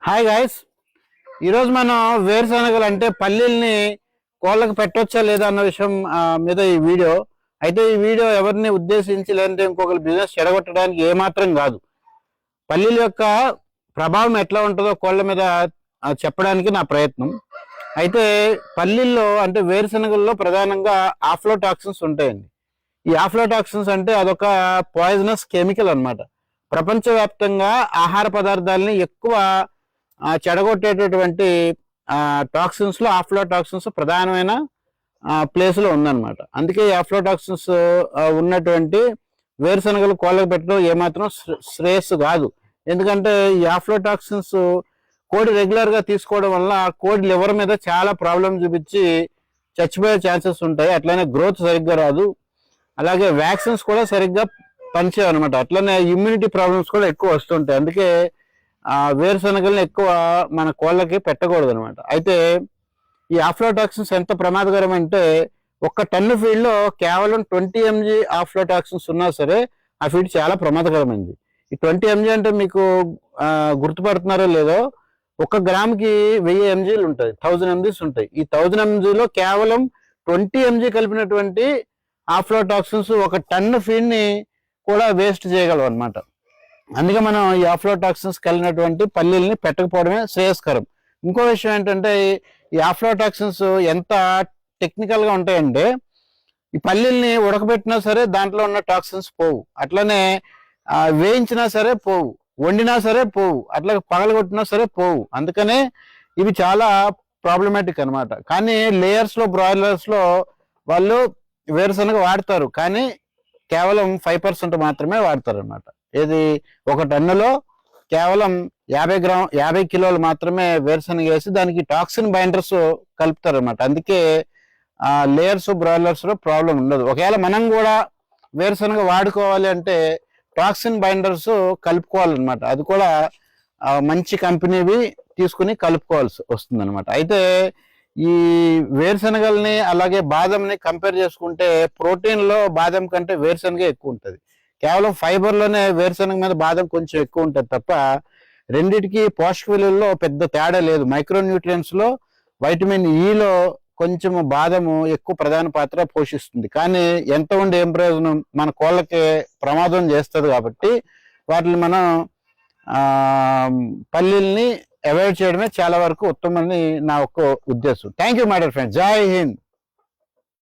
Hi guys, ఈరోజు మనం వేరుశనగలు అంటే పల్లీల్ని కోళ్ళకి పెట్టొచ్చా లేదా అన్న విషయం మీద ఈ వీడియో. అయితే ఈ వీడియో ఎవరిని ఉద్దేశించి లేదంటే ఇంకొకరి బిజినెస్ చెడగొట్టడానికి ఏమాత్రం కాదు. పల్లీల యొక్క ప్రభావం ఎట్లా ఉంటుందో కోళ్ళ మీద చెప్పడానికి నా ప్రయత్నం. అయితే పల్లీల్లో అంటే వేరుశనగల్లో ప్రధానంగా ఆఫ్లోటాక్సిన్స్ ఉంటాయండి. ఈ ఆఫ్లోటాక్సిన్స్ అంటే అదొక పాయిజనస్ కెమికల్ అన్నమాట. ప్రపంచవ్యాప్తంగా ఆహార పదార్థాలని ఎక్కువ చెడగొట్టేటటువంటి టాక్సిన్స్ లో ఆఫ్లోటాక్సిన్స్ ప్రధానమైన ప్లేస్ లో ఉందన్నమాట. అందుకే ఈ ఆఫ్లోటాక్సిన్స్ ఉన్నటువంటి వేరుశనగలు కోళ్ళకు పెట్టడం ఏమాత్రం శ్రేయస్సు కాదు. ఎందుకంటే ఈ ఆఫ్లోటాక్సిన్స్ కోడి రెగ్యులర్ గా తీసుకోవడం వల్ల కోడి లివర్ మీద చాలా ప్రాబ్లం చూపించి చచ్చిపోయే ఛాన్సెస్ ఉంటాయి. అట్లనే గ్రోత్ సరిగ్గా రాదు, అలాగే వ్యాక్సిన్స్ కూడా సరిగ్గా పనిచేయవు అనమాట. అట్లనే ఇమ్యూనిటీ ప్రాబ్లమ్స్ కూడా ఎక్కువ వస్తుంటాయి. అందుకే వేరుశనగల్ని ఎక్కువ మన కోళ్ళకి పెట్టకూడదు అనమాట. అయితే ఈ ఆఫ్లోటాక్సిన్స్ ఎంత ప్రమాదకరం అంటే ఒక్క టన్ను ఫీడ్ లో కేవలం 20 mg ఆఫ్లోటాక్సిన్స్ ఉన్నా సరే ఆ ఫీడ్ చాలా ప్రమాదకరమైంది. ఈ 20 mg అంటే మీకు గుర్తుపడుతున్నారో లేదో, 1 గ్రామ్కి 1000 mg ఉంటాయి, 1000 mg ఉంటాయి. ఈ 1000 mg లో కేవలం 20 mg కలిపినటువంటి ఆఫ్లోటాక్సిన్స్ 1 టన్ను ఫీడ్ ని కూడా వేస్ట్ చేయగలవు అనమాట. అందుకే మనం ఈ ఆఫ్లోటాక్సిన్స్ కలిగినటువంటి పల్లీల్ని పెట్టకపోవడమే శ్రేయస్కరం. ఇంకో విషయం ఏంటంటే ఈ ఆఫ్లోటాక్సిన్స్ ఎంత టెక్నికల్ గా ఉంటాయంటే ఈ పల్లీల్ని ఉడకబెట్టినా సరే దాంట్లో ఉన్న టాక్సిన్స్ పోవు, అట్లనే వేయించినా సరే పోవు, వండినా సరే పోవు, అట్లా పగలగొట్టినా సరే పోవు. అందుకనే ఇవి చాలా ప్రాబ్లమాటిక్ అనమాట. కానీ లేయర్స్ లో బ్రాయిలర్స్ లో వాళ్ళు వేరుశనగ వాడతారు, కానీ కేవలం 5% మాత్రమే వాడతారు అనమాట. ఇది 1 టన్నులో కేవలం 50 కిలోలు మాత్రమే వేరుశనగ వేసి దానికి టాక్సిన్ బైండర్స్ కలుపుతారు అనమాట. అందుకే లేయర్స్ బ్రాయిలర్స్ లో ప్రాబ్లం ఉండదు. ఒకవేళ మనం కూడా వేరుశనగ వాడుకోవాలి అంటే టాక్సిన్ బైండర్స్ కలుపుకోవాలన్నమాట. అది కూడా మంచి కంపెనీవి తీసుకుని కలుపుకోవాల్సి వస్తుంది అనమాట. అయితే ఈ వేరుశనగల్ని అలాగే బాదంని కంపేర్ చేసుకుంటే ప్రోటీన్ లో బాదం కంటే వేరుశనగ ఎక్కువ ఉంటుంది. కేవలం ఫైబర్ లోనే వేరుశనగ మీద బాదం కొంచెం ఎక్కువ ఉంటుంది తప్ప రెండిటికి పోషక విలువల్లో పెద్ద తేడా లేదు. మైక్రో న్యూట్రియంట్స్ లో వైటమిన్ ఈలో కొంచెం బాదము ఎక్కువ ప్రధాన పాత్ర పోషిస్తుంది. కానీ ఎంత ఉండి ఏం ప్రయోజనం, మన కోళ్ళకి ప్రమాదం చేస్తుంది. కాబట్టి వాటిని మనం పల్లీల్ని అవాయిడ్ చేయడమే చాలా వరకు ఉత్తమని నా ఒక్క ఉద్దేశం. Thank you my dear friends. జై హింద్.